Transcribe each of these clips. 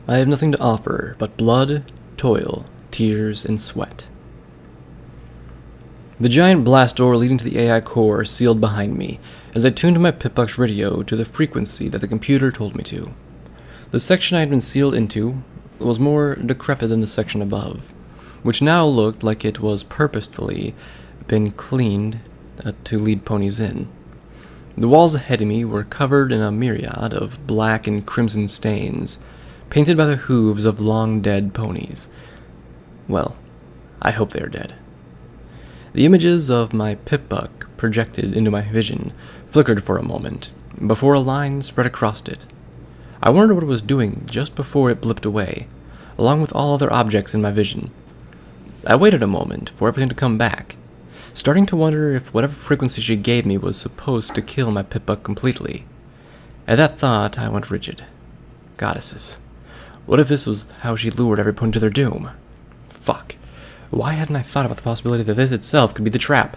I have nothing to offer but blood, toil, tears, and sweat. The giant blast door leading to the AI core sealed behind me as I tuned my Pitbuck's radio to the frequency that the computer told me to. The section I had been sealed into was more decrepit than the section above, which now looked like it was purposefully been cleaned to lead ponies in. The walls ahead of me were covered in a myriad of black and crimson stains, painted by the hooves of long-dead ponies. Well, I hope they are dead. The images of my Pitbuck projected into my vision flickered for a moment, before a line spread across it. I wondered what it was doing just before it blipped away, along with all other objects in my vision. I waited a moment for everything to come back, starting to wonder if whatever frequency she gave me was supposed to kill my Pitbuck completely. At that thought, I went rigid. Goddesses. What if this was how she lured every pony to their doom? Fuck. Why hadn't I thought about the possibility that this itself could be the trap?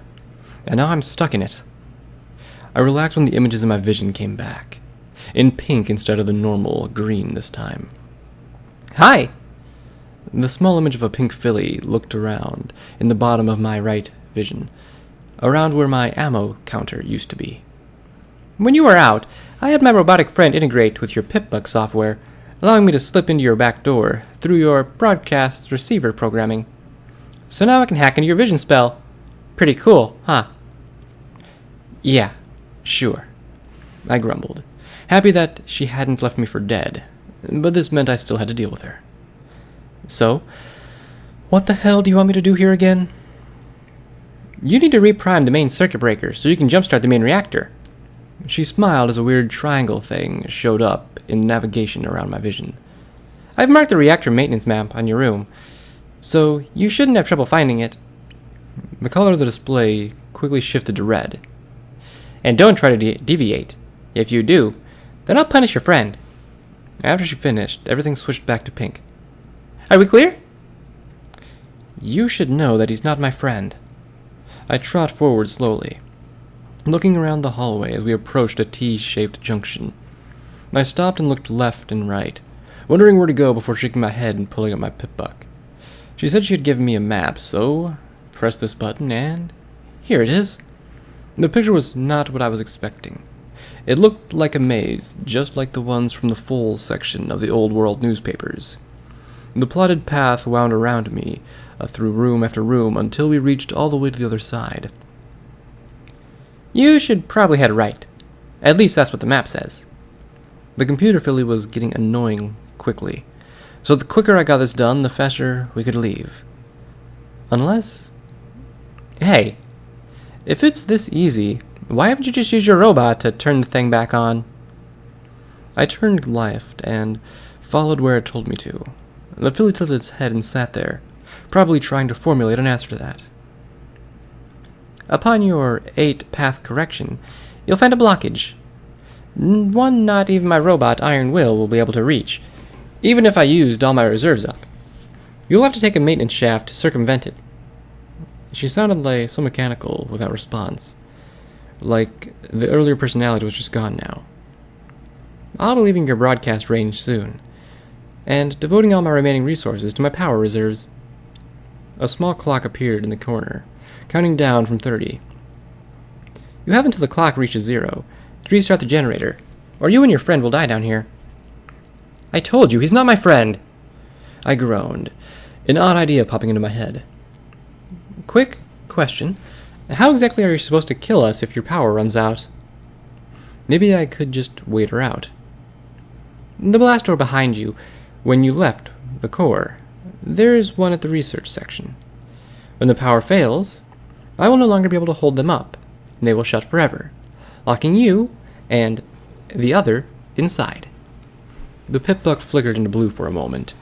And now I'm stuck in it. I relaxed when the images in my vision came back, in pink instead of the normal green this time. Hi! The small image of a pink filly looked around in the bottom of my right vision, around where my ammo counter used to be. When you were out, I had my robotic friend integrate with your Pitbuck software, allowing me to slip into your back door through your broadcast receiver programming. So now I can hack into your vision spell. Pretty cool, huh? Yeah, sure, I grumbled, happy that she hadn't left me for dead, but this meant I still had to deal with her. So, what the hell do you want me to do here again? You need to reprime the main circuit breaker so you can jumpstart the main reactor. She smiled as a weird triangle thing showed up in navigation around my vision. I've marked the reactor maintenance map on your room, so you shouldn't have trouble finding it. The color of the display quickly shifted to red. And don't try to deviate. If you do, then I'll punish your friend. After she finished, everything switched back to pink. Are we clear? You should know that he's not my friend. I trot forward slowly, looking around the hallway as we approached a T-shaped junction. I stopped and looked left and right, wondering where to go before shaking my head and pulling up my Pitbuck. She said she had given me a map, so press this button and here it is. The picture was not what I was expecting. It looked like a maze, just like the ones from the Foals section of the Old World newspapers. The plotted path wound around me, through room after room, until we reached all the way to the other side. You should probably head right. At least that's what the map says. The computer filly was getting annoying quickly, so the quicker I got this done, the faster we could leave. Unless... Hey, if it's this easy, why haven't you just used your robot to turn the thing back on? I turned left and followed where it told me to. The filly tilted its head and sat there, probably trying to formulate an answer to that. Upon your 8-path correction, you'll find a blockage. One not even my robot Iron Will be able to reach, even if I used all my reserves up. You'll have to take a maintenance shaft to circumvent it. She sounded like so mechanical without response, like the earlier personality was just gone now. I'll be leaving your broadcast range soon, and devoting all my remaining resources to my power reserves. A small clock appeared in the corner, counting down from 30. You have until the clock reaches 0 to restart the generator, or you and your friend will die down here. I told you, he's not my friend! I groaned, an odd idea popping into my head. Quick question. How exactly are you supposed to kill us if your power runs out? Maybe I could just wait her out. The blast door behind you, when you left the core, there is one at the research section. When the power fails, I will no longer be able to hold them up, and they will shut forever, locking you and the other inside. The Pitbuck flickered into blue for a moment.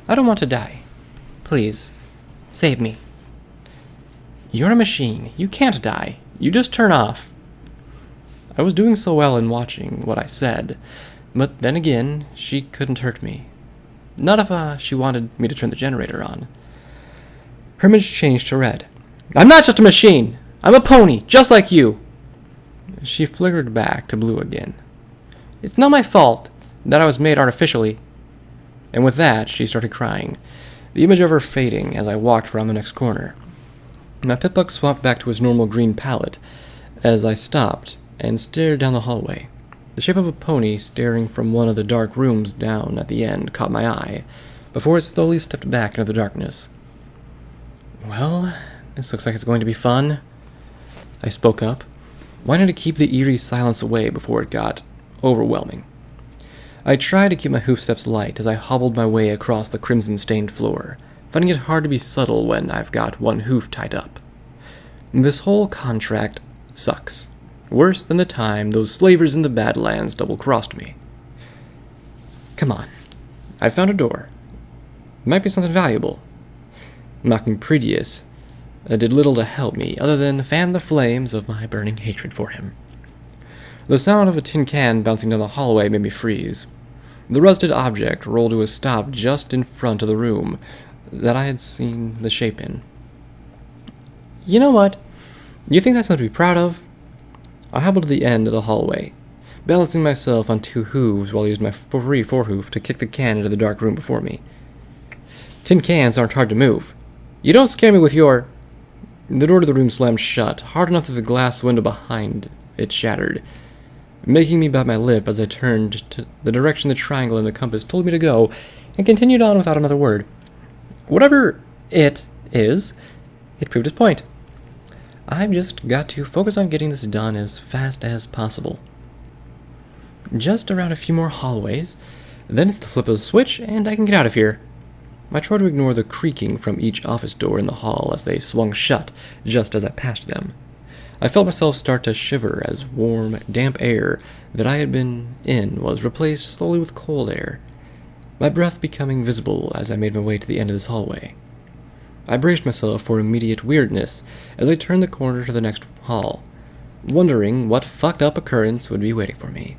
I don't want to die. Please, save me. You're a machine. You can't die. You just turn off. I was doing so well in watching what I said, but then again, she couldn't hurt me. Not if she wanted me to turn the generator on. Her image changed to red. I'm not just a machine! I'm a pony, just like you! She flickered back to blue again. It's not my fault that I was made artificially. and with that, she started crying, the image of her fading as I walked around the next corner. My Pip-Buck swapped back to his normal green palette as I stopped and stared down the hallway. The shape of a pony staring from one of the dark rooms down at the end caught my eye, before it slowly stepped back into the darkness. "Well, this looks like it's going to be fun," I spoke up, wanting to keep the eerie silence away before it got overwhelming. I tried to keep my hoofsteps light as I hobbled my way across the crimson-stained floor, finding it hard to be subtle when I've got one hoof tied up. This whole contract sucks. Worse than the time those slavers in the Badlands double-crossed me. Come on. I found a door. It might be something valuable. Mocking Predius did little to help me other than fan the flames of my burning hatred for him. The sound of a tin can bouncing down the hallway made me freeze. The rusted object rolled to a stop just in front of the room that I had seen the shape in. You know what? You think that's something to be proud of? I hobbled to the end of the hallway, balancing myself on two hooves while I used my free forehoof to kick the can into the dark room before me. Tin cans aren't hard to move. You don't scare me with your... The door to the room slammed shut, hard enough that the glass window behind it shattered, making me bite my lip as I turned to the direction the triangle and the compass told me to go, and continued on without another word. Whatever it is, it proved its point. I've just got to focus on getting this done as fast as possible. Just around a few more hallways, then it's the flip of a switch, and I can get out of here. I tried to ignore the creaking from each office door in the hall as they swung shut just as I passed them. I felt myself start to shiver as warm, damp air that I had been in was replaced slowly with cold air, my breath becoming visible as I made my way to the end of this hallway. I braced myself for immediate weirdness as I turned the corner to the next hall, wondering what fucked up occurrence would be waiting for me.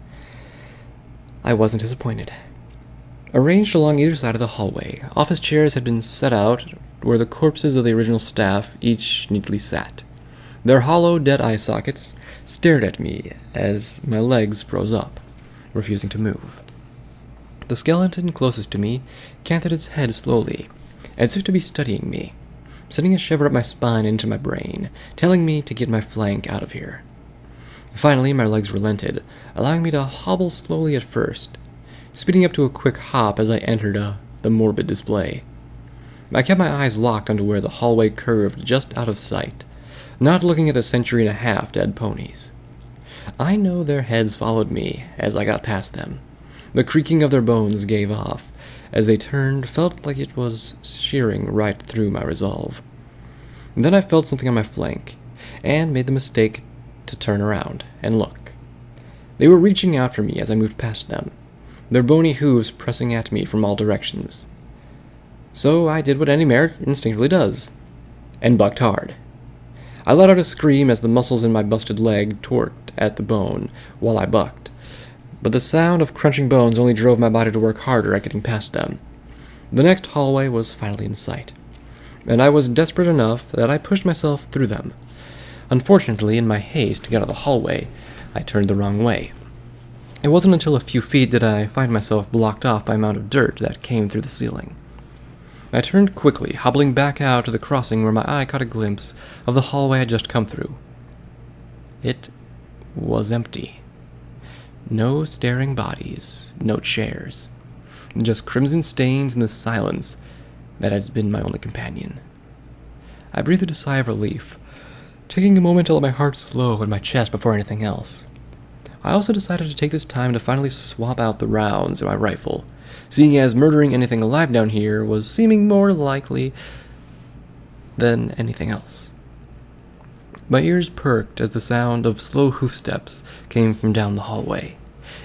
I wasn't disappointed. Arranged along either side of the hallway, office chairs had been set out where the corpses of the original staff each neatly sat. Their hollow, dead eye sockets stared at me as my legs froze up, refusing to move. The skeleton closest to me canted its head slowly, as if to be studying me, sending a shiver up my spine into my brain, telling me to get my flank out of here. Finally, my legs relented, allowing me to hobble slowly at first, speeding up to a quick hop as I entered the morbid display. I kept my eyes locked onto where the hallway curved just out of sight, not looking at the century-and-a-half dead ponies. I know their heads followed me as I got past them. The creaking of their bones gave off, as they turned, felt like it was shearing right through my resolve. Then I felt something on my flank, and made the mistake to turn around and look. They were reaching out for me as I moved past them, their bony hooves pressing at me from all directions. So I did what any mare instinctively does, and bucked hard. I let out a scream as the muscles in my busted leg torqued at the bone while I bucked, but the sound of crunching bones only drove my body to work harder at getting past them. The next hallway was finally in sight, and I was desperate enough that I pushed myself through them. Unfortunately, in my haste to get out of the hallway, I turned the wrong way. It wasn't until a few feet did I find myself blocked off by a mound of dirt that came through the ceiling. I turned quickly, hobbling back out to the crossing where my eye caught a glimpse of the hallway I had just come through. It was empty. No staring bodies, no chairs, just crimson stains and the silence that has been my only companion. I breathed a sigh of relief, taking a moment to let my heart slow in my chest before anything else. I also decided to take this time to finally swap out the rounds in my rifle, seeing as murdering anything alive down here was seeming more likely than anything else. My ears perked as the sound of slow hoofsteps came from down the hallway.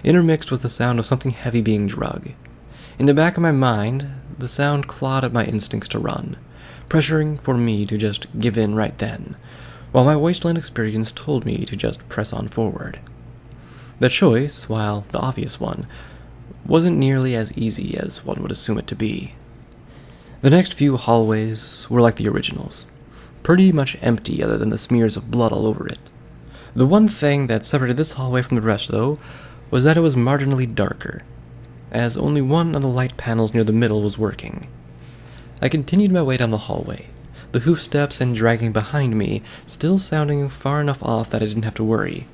Intermixed was the sound of something heavy being drug. In the back of my mind, the sound clawed at my instincts to run, pressuring for me to just give in right then, while my wasteland experience told me to just press on forward. The choice, while the obvious one, wasn't nearly as easy as one would assume it to be. The next few hallways were like the originals, pretty much empty other than the smears of blood all over it. The one thing that separated this hallway from the rest, though, was that it was marginally darker. as only one of the light panels near the middle was working. I continued my way down the hallway, the hoof steps and dragging behind me still sounding far enough off that I didn't have to worry.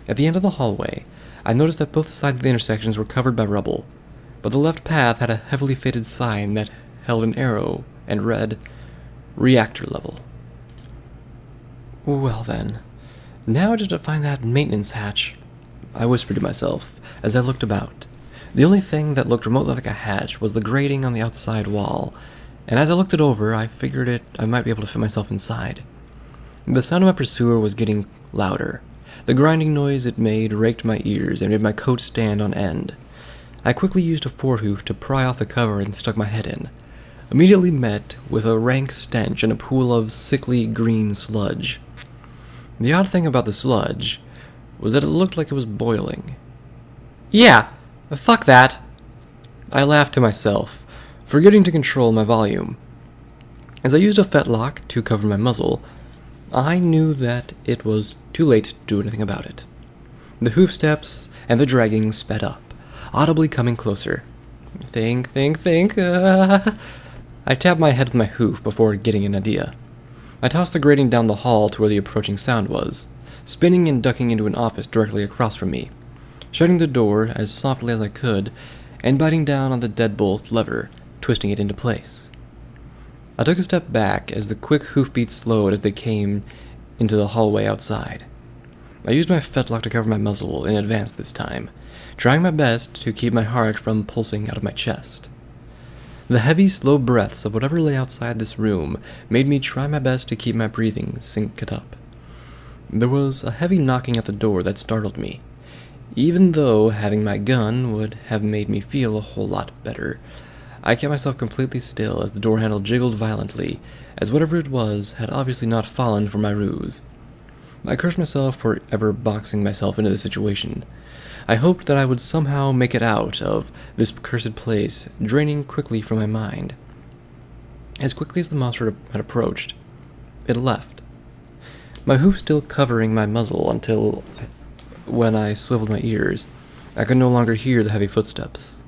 At the end of the hallway, I noticed that both sides of the intersections were covered by rubble, but the left path had a heavily faded sign that held an arrow and read, "Reactor level." Well then, now just to find that maintenance hatch, I whispered to myself as I looked about. The only thing that looked remotely like a hatch was the grating on the outside wall, and as I looked it over, I figured I might be able to fit myself inside. The sound of my pursuer was getting louder. The grinding noise it made raked my ears and made my coat stand on end. I quickly used a forehoof to pry off the cover and stuck my head in, immediately met with a rank stench and a pool of sickly green sludge. The odd thing about the sludge was that it looked like it was boiling. "Yeah, fuck that," I laughed to myself, forgetting to control my volume. As I used a fetlock to cover my muzzle, I knew that it was too late to do anything about it. The hoof steps and the dragging sped up, audibly coming closer. Think. I tapped my head with my hoof before getting an idea. I tossed the grating down the hall to where the approaching sound was, spinning and ducking into an office directly across from me, shutting the door as softly as I could, and biting down on the deadbolt lever, twisting it into place. I took a step back as the quick hoofbeats slowed as they came into the hallway outside. I used my fetlock to cover my muzzle in advance this time, trying my best to keep my heart from pulsing out of my chest. The heavy, slow breaths of whatever lay outside this room made me try my best to keep my breathing synced up. There was a heavy knocking at the door that startled me, even though having my gun would have made me feel a whole lot better. I kept myself completely still as the door handle jiggled violently, as whatever it was had obviously not fallen for my ruse. I cursed myself for ever boxing myself into the situation. I hoped that I would somehow make it out of this cursed place, draining quickly from my mind. As quickly as the monster had approached, it left, my hoof still covering my muzzle until, when I swiveled my ears, I could no longer hear the heavy footsteps.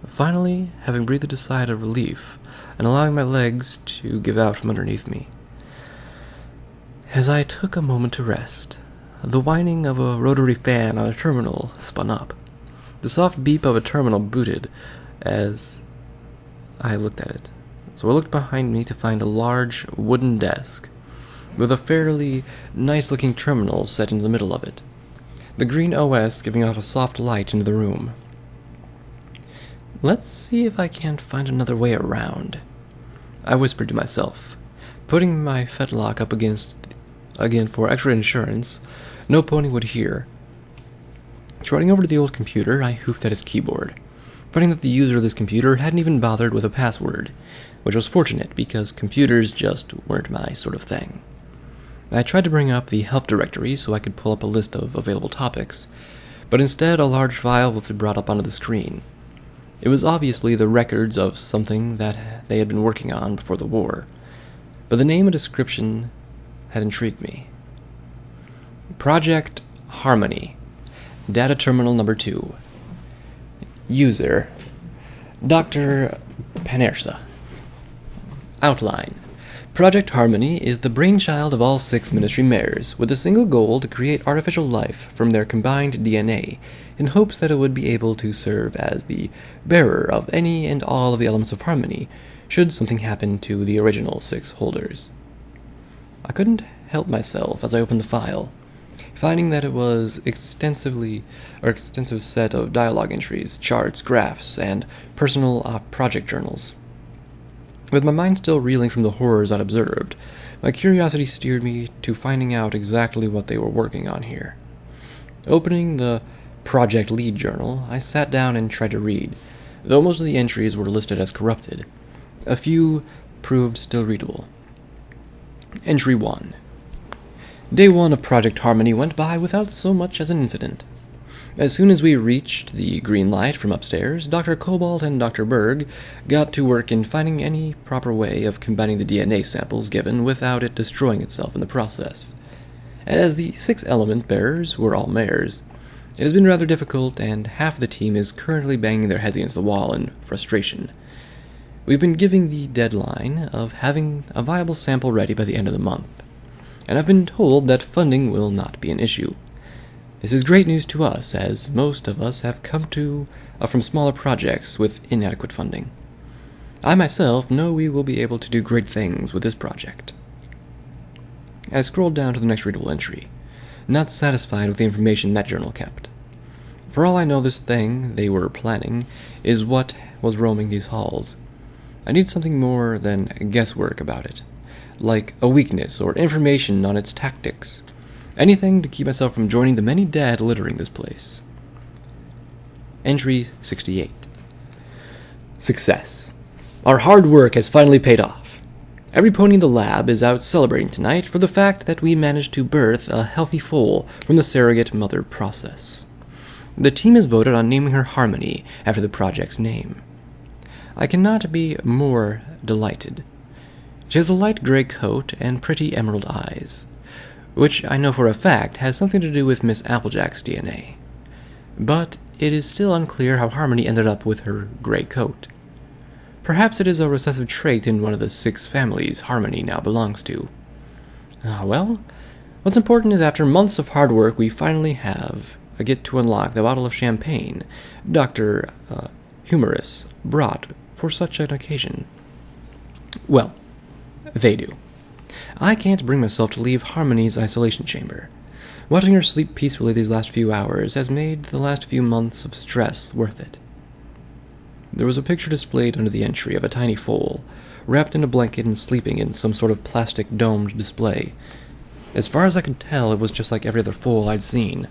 Finally, having breathed a sigh of relief, and allowing my legs to give out from underneath me, as I took a moment to rest, the whining of a rotary fan on a terminal spun up. The soft beep of a terminal booted as I looked at it. So I looked behind me to find a large wooden desk with a fairly nice-looking terminal set in the middle of it, the green OS giving off a soft light into the room. Let's see if I can't find another way around, I whispered to myself, putting my fetlock up against again for extra insurance. No pony would hear. Trotting over to the old computer, I hoofed at his keyboard, finding that the user of this computer hadn't even bothered with a password, which was fortunate because computers just weren't my sort of thing. I tried to bring up the help directory so I could pull up a list of available topics, but instead a large file was brought up onto the screen. It was obviously the records of something that they had been working on before the war, but the name and description had intrigued me. Project Harmony, Data Terminal Number 2. User, Dr. Panersa. Outline. Project Harmony is the brainchild of all 6 ministry mayors, with a single goal to create artificial life from their combined DNA, in hopes that it would be able to serve as the bearer of any and all of the elements of harmony, should something happen to the original 6 holders. I couldn't help myself as I opened the file, finding that it was extensive set of dialogue entries, charts, graphs, and personal project journals. With my mind still reeling from the horrors I'd observed, my curiosity steered me to finding out exactly what they were working on here. Opening the Project Lead journal, I sat down and tried to read, though most of the entries were listed as corrupted. A few proved still readable. Entry 1. Day 1 of Project Harmony went by without so much as an incident. As soon as we reached the green light from upstairs, Dr. Cobalt and Dr. Berg got to work in finding any proper way of combining the DNA samples given without it destroying itself in the process. As the 6 element bearers were all mayors, It has been rather difficult, and half the team is currently banging their heads against the wall in frustration. We've been given the deadline of having a viable sample ready by the end of the month, and I've been told that funding will not be an issue. This is great news to us, as most of us have come from smaller projects with inadequate funding. I myself know we will be able to do great things with this project. I scrolled down to the next readable entry, not satisfied with the information that journal kept. For all I know, this thing they were planning is what was roaming these halls. I need something more than guesswork about it, like a weakness or information on its tactics. Anything to keep myself from joining the many dead littering this place. Entry 68. Success. Our hard work has finally paid off. Every pony in the lab is out celebrating tonight for the fact that we managed to birth a healthy foal from the surrogate mother process. The team has voted on naming her Harmony after the project's name. I cannot be more delighted. She has a light gray coat and pretty emerald eyes, which I know for a fact has something to do with Miss Applejack's DNA. But it is still unclear how Harmony ended up with her gray coat. Perhaps it is a recessive trait in one of the 6 families Harmony now belongs to. Well, what's important is after months of hard work, we finally get to unlock the bottle of champagne Dr. Humorous brought for such an occasion. Well, they do. I can't bring myself to leave Harmony's isolation chamber. Watching her sleep peacefully these last few hours has made the last few months of stress worth it. There was a picture displayed under the entry of a tiny foal, wrapped in a blanket and sleeping in some sort of plastic domed display. As far as I could tell, it was just like every other foal I'd seen.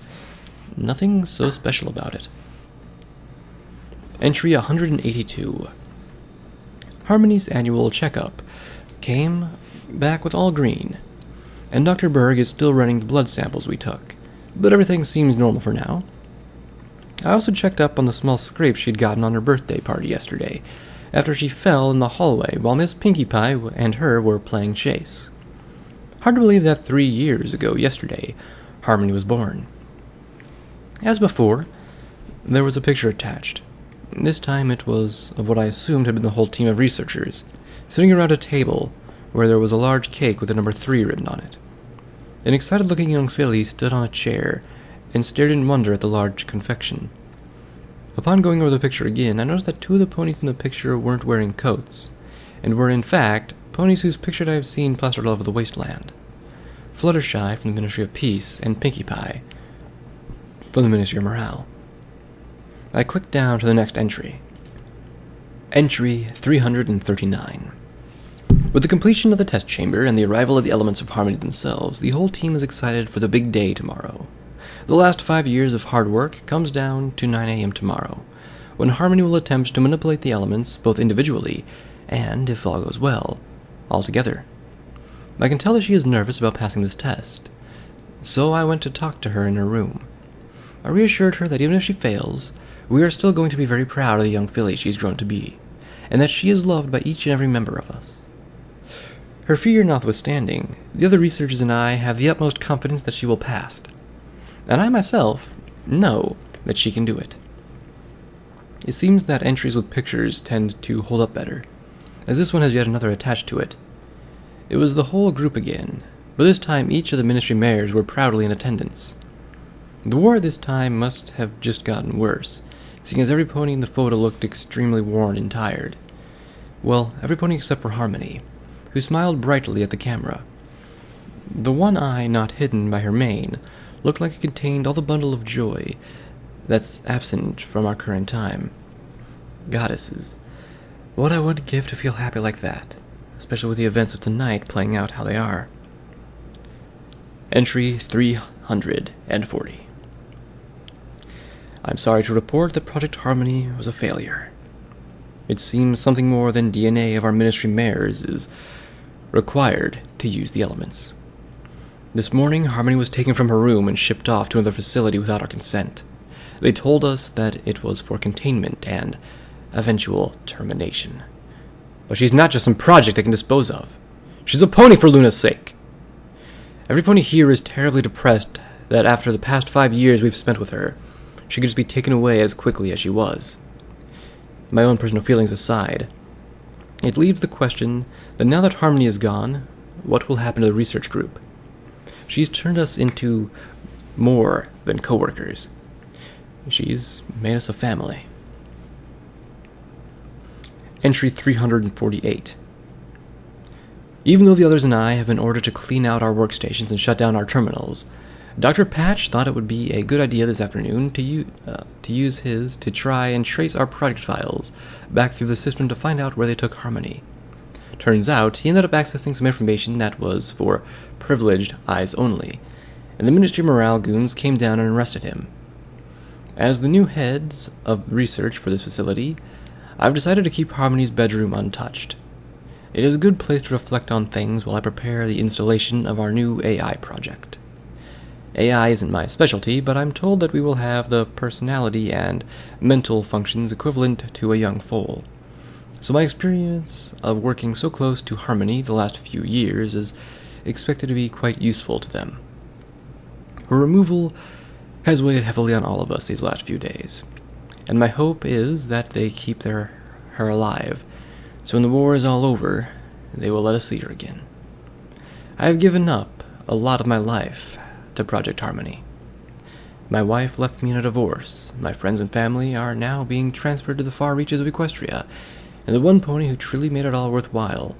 Nothing so special about it. Entry 182. Harmony's annual checkup came back with all green, and Dr. Berg is still running the blood samples we took, but everything seems normal for now. I also checked up on the small scrape she'd gotten on her birthday party yesterday, after she fell in the hallway while Miss Pinkie Pie and her were playing chase. Hard to believe that 3 years ago yesterday, Harmony was born. As before, there was a picture attached. This time it was of what I assumed had been the whole team of researchers, sitting around a table where there was a large cake with the number 3 written on it. An excited-looking young filly stood on a chair and stared in wonder at the large confection. Upon going over the picture again, I noticed that 2 of the ponies in the picture weren't wearing coats, and were in fact ponies whose pictures I have seen plastered all over the wasteland. Fluttershy from the Ministry of Peace, and Pinkie Pie from the Ministry of Morale. I clicked down to the next entry. Entry 339. With the completion of the test chamber and the arrival of the elements of Harmony themselves, the whole team is excited for the big day tomorrow. The last 5 years of hard work comes down to 9 a.m. tomorrow, when Harmony will attempt to manipulate the elements both individually and, if all goes well, all together. I can tell that she is nervous about passing this test, so I went to talk to her in her room. I reassured her that even if she fails, we are still going to be very proud of the young filly she's grown to be, and that she is loved by each and every member of us. Her fear notwithstanding, the other researchers and I have the utmost confidence that she will pass, and I myself know that she can do it. It seems that entries with pictures tend to hold up better, as this one has yet another attached to it. It was the whole group again, but this time each of the ministry mayors were proudly in attendance. The war this time must have just gotten worse, seeing as every pony in the photo looked extremely worn and tired. Well, every pony except for Harmony, who smiled brightly at the camera. The one eye not hidden by her mane looked like it contained all the bundle of joy that's absent from our current time. Goddesses, what I would give to feel happy like that, especially with the events of tonight playing out how they are. Entry 340. I'm sorry to report that Project Harmony was a failure. It seems something more than DNA of our ministry mayors is required to use the elements. This morning, Harmony was taken from her room and shipped off to another facility without our consent. They told us that it was for containment and eventual termination. But she's not just some project they can dispose of. She's a pony, for Luna's sake. Every pony here is terribly depressed that after the past 5 years we've spent with her, she could just be taken away as quickly as she was. My own personal feelings aside, it leaves the question that now that Harmony is gone, what will happen to the research group? She's turned us into more than coworkers. She's made us a family. Entry 348. Even though the others and I have been ordered to clean out our workstations and shut down our terminals, Dr. Patch thought it would be a good idea this afternoon to use his to try and trace our project files back through the system to find out where they took Harmony. Turns out, he ended up accessing some information that was for privileged eyes only, and the Ministry of Morale goons came down and arrested him. As the new heads of research for this facility, I've decided to keep Harmony's bedroom untouched. It is a good place to reflect on things while I prepare the installation of our new AI project. AI isn't my specialty, but I'm told that we will have the personality and mental functions equivalent to a young foal. So my experience of working so close to Harmony the last few years is expected to be quite useful to them. Her removal has weighed heavily on all of us these last few days, and my hope is that they keep her alive, so when the war is all over, they will let us see her again. I have given up a lot of my life to Project Harmony. My wife left me in a divorce, my friends and family are now being transferred to the far reaches of Equestria, and the one pony who truly made it all worthwhile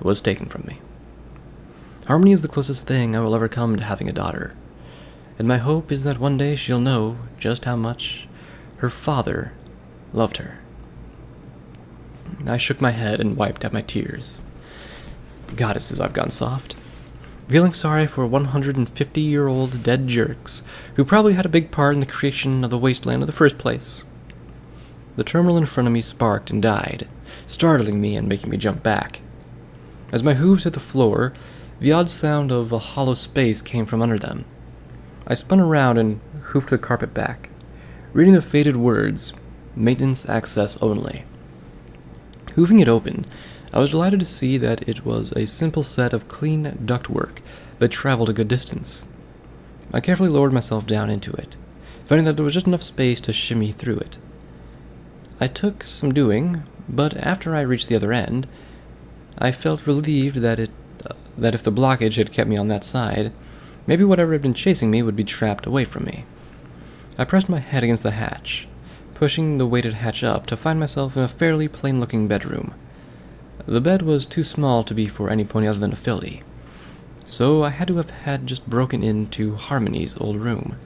was taken from me. Harmony is the closest thing I will ever come to having a daughter, and my hope is that one day she'll know just how much her father loved her. I shook my head and wiped at my tears. Goddesses, I've gone soft. Feeling sorry for 150-year-old dead jerks who probably had a big part in the creation of the wasteland in the first place. The terminal in front of me sparked and died, startling me and making me jump back. As my hooves hit the floor, the odd sound of a hollow space came from under them. I spun around and hoofed the carpet back, reading the faded words, "Maintenance access only." Hooving it open, I was delighted to see that it was a simple set of clean ductwork that traveled a good distance. I carefully lowered myself down into it, finding that there was just enough space to shimmy through it. I took some doing, but after I reached the other end, I felt relieved that if the blockage had kept me on that side, maybe whatever had been chasing me would be trapped away from me. I pressed my head against the hatch, pushing the weighted hatch up to find myself in a fairly plain-looking bedroom. The bed was too small to be for any pony other than a filly, so I had to have had just broken into Harmony's old room.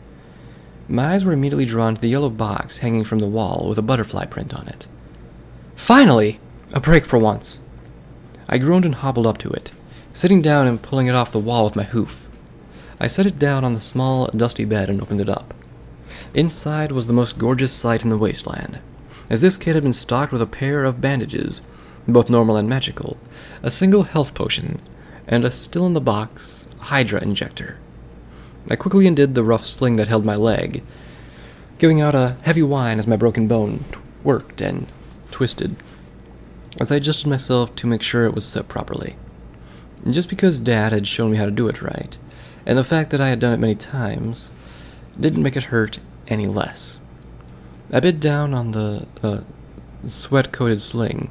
My eyes were immediately drawn to the yellow box hanging from the wall with a butterfly print on it. Finally! A break for once! I groaned and hobbled up to it, sitting down and pulling it off the wall with my hoof. I set it down on the small, dusty bed and opened it up. Inside was the most gorgeous sight in the wasteland, as this kit had been stocked with a pair of bandages, both normal and magical, a single health potion, and a still-in-the-box Hydra injector. I quickly undid the rough sling that held my leg, giving out a heavy whine as my broken bone worked and twisted, as I adjusted myself to make sure it was set properly. Just because Dad had shown me how to do it right, and the fact that I had done it many times, didn't make it hurt any less. I bit down on the sweat-coated sling,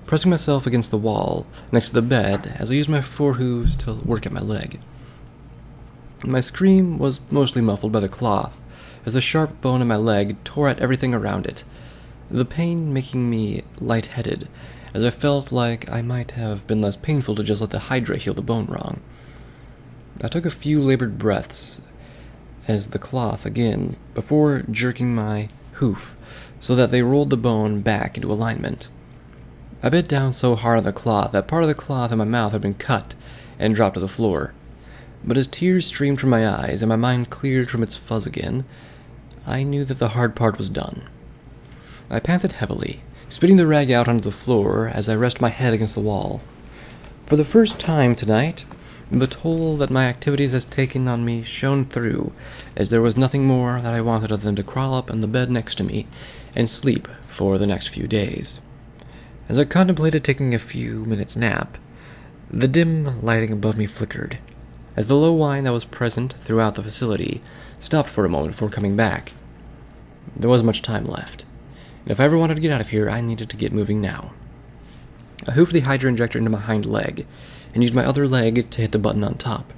pressing myself against the wall next to the bed as I used my forehooves to work at my leg. My scream was mostly muffled by the cloth, as the sharp bone in my leg tore at everything around it, the pain making me lightheaded, as I felt like I might have been less painful to just let the Hydra heal the bone wrong. I took a few labored breaths as the cloth again, before jerking my hoof so that they rolled the bone back into alignment. I bit down so hard on the cloth that part of the cloth in my mouth had been cut and dropped to the floor. But as tears streamed from my eyes and my mind cleared from its fuzz again, I knew that the hard part was done. I panted heavily, spitting the rag out onto the floor as I rested my head against the wall. For the first time tonight, the toll that my activities has taken on me shone through, as there was nothing more that I wanted other than to crawl up on the bed next to me and sleep for the next few days. As I contemplated taking a few minutes' nap, the dim lighting above me flickered, as the low whine that was present throughout the facility stopped for a moment before coming back. There wasn't much time left, and if I ever wanted to get out of here, I needed to get moving now. I hoofed the Hydra injector into my hind leg, and used my other leg to hit the button on top.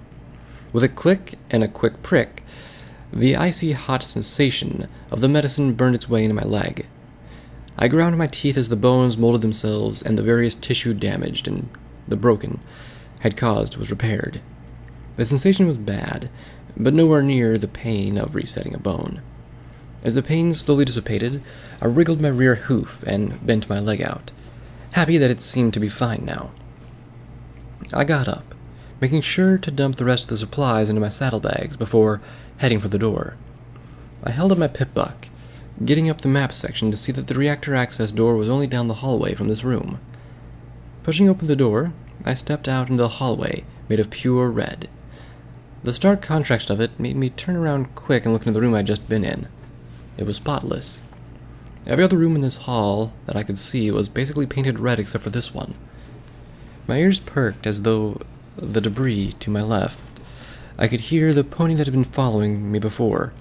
With a click and a quick prick, the icy hot sensation of the medicine burned its way into my leg. I ground my teeth as the bones molded themselves and the various tissue damaged and the broken had caused was repaired. The sensation was bad, but nowhere near the pain of resetting a bone. As the pain slowly dissipated, I wriggled my rear hoof and bent my leg out, happy that it seemed to be fine now. I got up, making sure to dump the rest of the supplies into my saddlebags before heading for the door. I held up my pip-buck, getting up the map section to see that the reactor access door was only down the hallway from this room. Pushing open the door, I stepped out into the hallway made of pure red. The stark contrast of it made me turn around quick and look into the room I'd just been in. It was spotless. Every other room in this hall that I could see was basically painted red except for this one. My ears perked as though the debris to my left, I could hear the pony that had been following me before.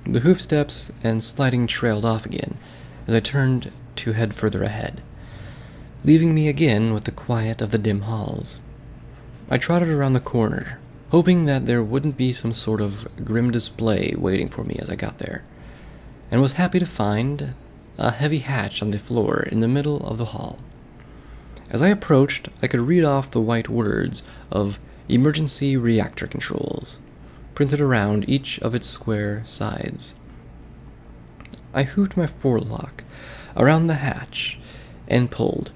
The hoof steps and sliding trailed off again as I turned to head further ahead, leaving me again with the quiet of the dim halls. I trotted around the corner, hoping that there wouldn't be some sort of grim display waiting for me as I got there, and was happy to find a heavy hatch on the floor in the middle of the hall. As I approached, I could read off the white words of Emergency Reactor Controls, printed around each of its square sides. I hoofed my forelock around the hatch and pulled,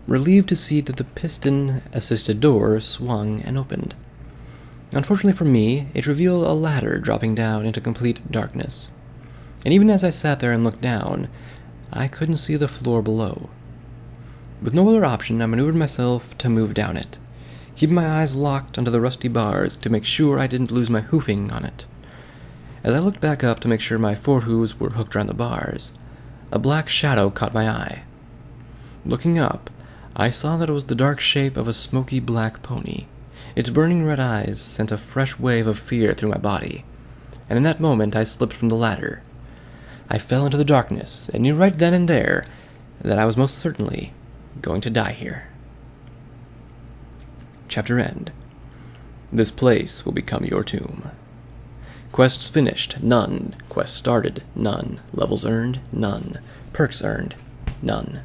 relieved to see that the piston-assisted door swung and opened. Unfortunately for me, it revealed a ladder dropping down into complete darkness, and even as I sat there and looked down, I couldn't see the floor below. With no other option, I maneuvered myself to move down it, keeping my eyes locked onto the rusty bars to make sure I didn't lose my hoofing on it. As I looked back up to make sure my forehooves were hooked around the bars, a black shadow caught my eye. Looking up, I saw that it was the dark shape of a smoky black pony. Its burning red eyes sent a fresh wave of fear through my body, and in that moment I slipped from the ladder. I fell into the darkness, and knew right then and there that I was most certainly going to die here. Chapter end. This place will become your tomb. Quests finished, none. Quests started, none. Levels earned, none. Perks earned, none.